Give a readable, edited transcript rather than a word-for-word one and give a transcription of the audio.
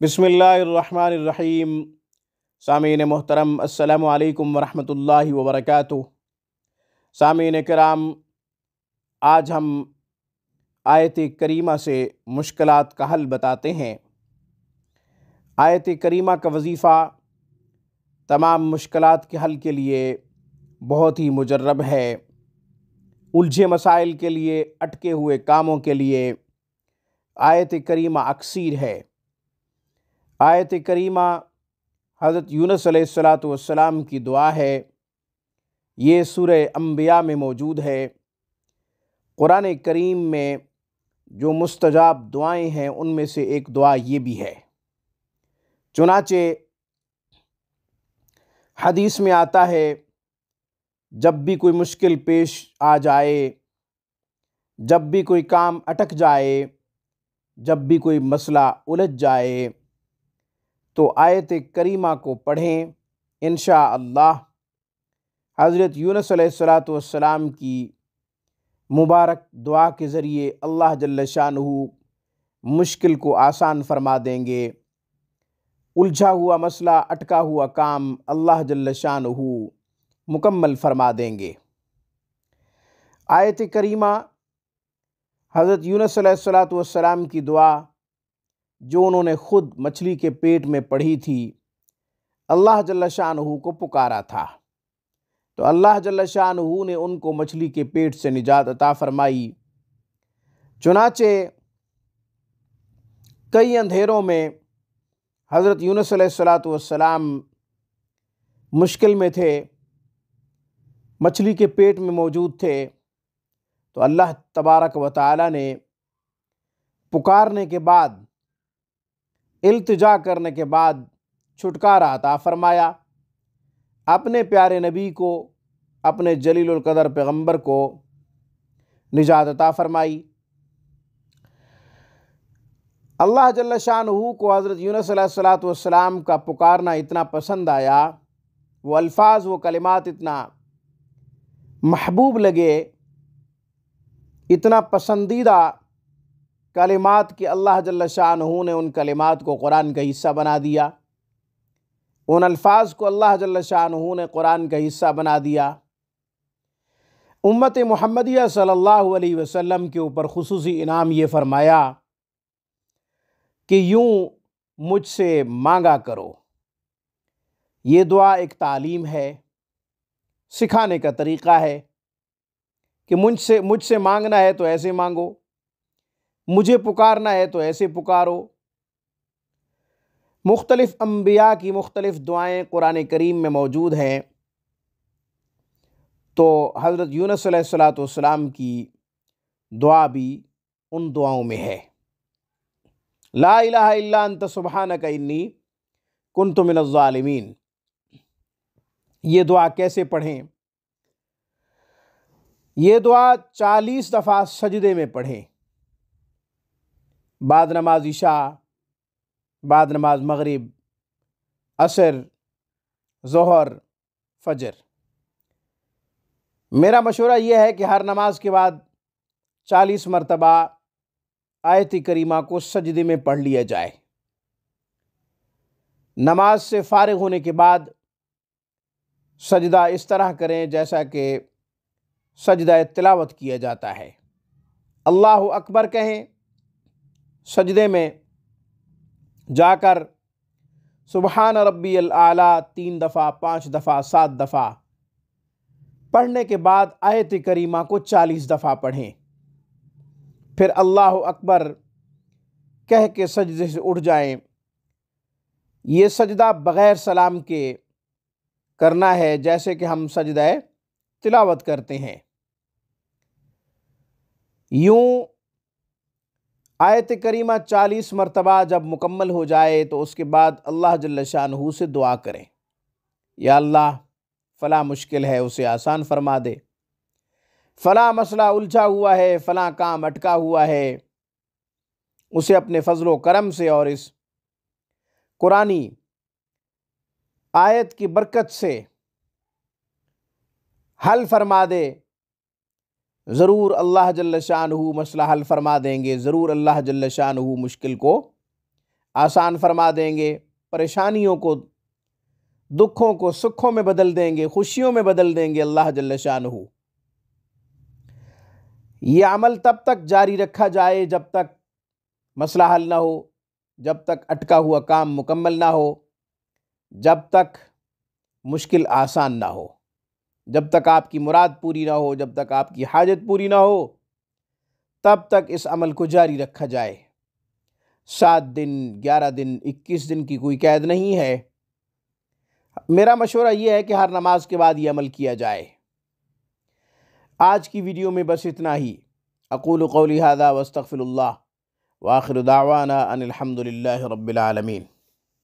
بسم اللہ الرحمن الرحیم۔ سامعین محترم، السلام علیکم ورحمۃ اللہ وبرکاتہ۔ سامعین کرام، آج ہم آیت کریمہ سے مشکلات کا حل بتاتے ہیں۔ آیت کریمہ کا وظیفہ تمام مشکلات کے حل کے لیے بہت ہی مجرب ہے۔ الجھے مسائل کے لیے، اٹکے ہوئے کاموں کے لیے آیت کریمہ اکسیر ہے۔ آیت کریمہ حضرت یونس علیہ السلام کی دعا ہے۔ یہ سورہ انبیاء میں موجود ہے۔ قرآن کریم میں جو مستجاب دعائیں ہیں ان میں سے ایک دعا یہ بھی ہے۔ چنانچہ حدیث میں آتا ہے، جب بھی کوئی مشکل پیش آ جائے، جب بھی کوئی کام اٹک جائے، جب بھی کوئی مسئلہ الجھ جائے تو آیت کریمہ کو پڑھیں۔ انشاءاللہ حضرت یونس علیہ السلام کی مبارک دعا کے ذریعے اللہ جل شانہ مشکل کو آسان فرما دیں گے۔ الجھا ہوا مسئلہ، اٹکا ہوا کام اللہ جل شانہ مکمل فرما دیں گے۔ آیت کریمہ حضرت یونس علیہ السلام کی دعا جو انہوں نے خود مچھلی کے پیٹ میں پڑھی تھی، اللہ جل شانہ کو پکارا تھا تو اللہ جل شانہ نے ان کو مچھلی کے پیٹ سے نجات عطا فرمائی۔ چنانچہ کئی اندھیروں میں حضرت یونس علیہ السلام مشکل میں تھے، مچھلی کے پیٹ میں موجود تھے، تو اللہ تبارک و تعالی نے پکارنے کے بعد، التجا کرنے کے بعد چھٹکارا عطا فرمایا۔ اپنے پیارے نبی کو، اپنے جلیل القدر پیغمبر کو نجات عطا فرمائی۔ اللہ جل شانہ کو حضرت یونس علیہ السلام کا پکارنا اتنا پسند آیا، وہ الفاظ، وہ کلمات اتنا محبوب لگے، اتنا پسندیدہ کلمات کہ اللہ جل شانہ نے ان کلمات کو قرآن کا حصہ بنا دیا۔ ان الفاظ کو اللہ جل شانہ نے قرآن کا حصہ بنا دیا۔ امت محمدیہ صلی اللہ علیہ وسلم کے اوپر خصوصی انعام یہ فرمایا کہ یوں مجھ سے مانگا کرو۔ یہ دعا ایک تعلیم ہے، سکھانے کا طریقہ ہے کہ مجھ سے مانگنا ہے تو ایسے مانگو، مجھے پکارنا ہے تو ایسے پکارو۔ مختلف انبیاء کی مختلف دعائیں قرآن کریم میں موجود ہیں، تو حضرت یونس علیہ السلام کی دعا بھی ان دعاؤں میں ہے۔ لا الہ الا انت سبحانک انی کنت من الظالمین۔ یہ دعا کیسے پڑھیں؟ یہ دعا 40 دفعہ سجدے میں پڑھیں، بعد نماز عشاء، بعد نماز مغرب، عصر، ظہر، فجر۔ میرا مشورہ یہ ہے کہ ہر نماز کے بعد 40 مرتبہ آیت کریمہ کو سجدے میں پڑھ لیا جائے۔ نماز سے فارغ ہونے کے بعد سجدہ اس طرح کریں جیسا کہ سجدہ تلاوت کیا جاتا ہے۔ اللہ اکبر کہیں، سجدے میں جا کر سبحان ربی الاعلیٰ 3 دفعہ، 5 دفعہ، 7 دفعہ پڑھنے کے بعد آیت کریمہ کو 40 دفعہ پڑھیں۔ پھر اللہ اکبر کہہ کے سجدے سے اٹھ جائیں۔ یہ سجدہ بغیر سلام کے کرنا ہے، جیسے کہ ہم سجدہ تلاوت کرتے ہیں۔ یوں آیت کریمہ 40 مرتبہ جب مکمل ہو جائے تو اس کے بعد اللہ جل شانہ سے دعا کریں، یا اللہ فلاں مشکل ہے اسے آسان فرما دے، فلاں مسئلہ الجھا ہوا ہے، فلاں کام اٹکا ہوا ہے، اسے اپنے فضل و کرم سے اور اس قرآنی آیت کی برکت سے حل فرما دے۔ ضرور اللہ جل شانہ مسئلہ حل فرما دیں گے، ضرور اللہ جل شانہ مشکل کو آسان فرما دیں گے، پریشانیوں کو، دکھوں کو سکھوں میں بدل دیں گے، خوشیوں میں بدل دیں گے اللہ جل شانہ۔ یہ عمل تب تک جاری رکھا جائے جب تک مسئلہ حل نہ ہو، جب تک اٹکا ہوا کام مکمل نہ ہو، جب تک مشکل آسان نہ ہو، جب تک آپ کی مراد پوری نہ ہو، جب تک آپ کی حاجت پوری نہ ہو، تب تک اس عمل کو جاری رکھا جائے۔ 7 دن، 11 دن، 21 دن کی کوئی قید نہیں ہے۔ میرا مشورہ یہ ہے کہ ہر نماز کے بعد یہ عمل کیا جائے۔ آج کی ویڈیو میں بس اتنا ہی۔ اقول قولی ھذا واستغفر اللہ، وآخر دعوانا ان الحمد للہ رب العالمین۔